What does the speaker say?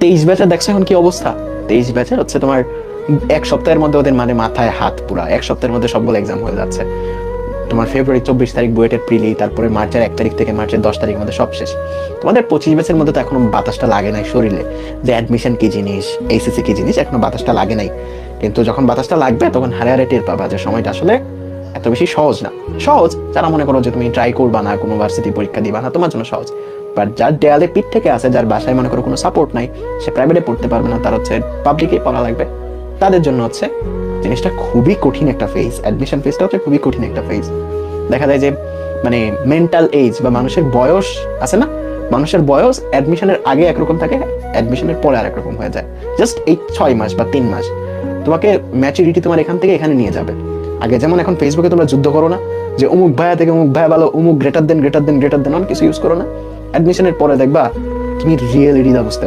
23 ব্যাচে দেখছো এখন কি অবস্থা। 23 ব্যাচে হচ্ছে তোমার 1 সপ্তাহের মধ্যে ওদের মানে মাথায় হাত পুরা, 1 সপ্তাহের মধ্যে সবগুলো এক্সাম হয়ে যাচ্ছে। তোমার ফেব্রুয়ারি 24 তারিখ বুয়েটের প্রিলি, তারপরে মার্চের 1 তারিখ থেকে মার্চের 10 তারিখের মধ্যে সব শেষ। তোমাদের 25 ব্যাচের মধ্যে তো এখনো বাতাসটা লাগে নাই শরীরে, যে অ্যাডমিশন কি জিনিস, এইচএসসি কি জিনিস, এখনো বাতাসটা লাগে নাই। কিন্তু যখন বাতাসটা লাগবে তখন হারে হারে টের পাবা যে সময়টা আসলে এত বেশি সহজ না। সহজ যারা মনে করো যে তুমি ট্রাই করবা না, কোনো ভার্সিটি পরীক্ষা দিবা না, তোমার জন্য সহজ। বাট যার দেয়ালে পিঠ থেকে আছে, যার বাসায় মনে করো কোনো সাপোর্ট নাই, সে প্রাইভেটে পড়তে পারবে না, তার হচ্ছে পাবলিকে পড়া লাগবে, তাদের জন্য হচ্ছে জিনিসটা খুবই কঠিন একটা ফেজ। অ্যাডমিশন ফেজটা হচ্ছে খুবই কঠিন একটা ফেজ। দেখা যায় যে মানে মেন্টাল এজ বা মানুষের বয়স আছে না, মানুষের বয়স অ্যাডমিশনের আগে একরকম থাকে, অ্যাডমিশনের পরে আর একরকম হয়ে যায়। জাস্ট এই 6 মাস বা 3 মাস তোমাকে ম্যাচুরিটি তোমার এখান থেকে এখানে নিয়ে যাবে। আগে যেমন এখন ফেসবুকে তোমরা যুদ্ধ করো না যে অমুক ভাইয়া থেকে অমুক ভাইয়া ভালো, অমুক গ্রেটার দেন অনেক কিছু ইউজ করো না, অ্যাডমিশনের পরে দেখবা তুমি রিয়েলিটিটা বুঝতে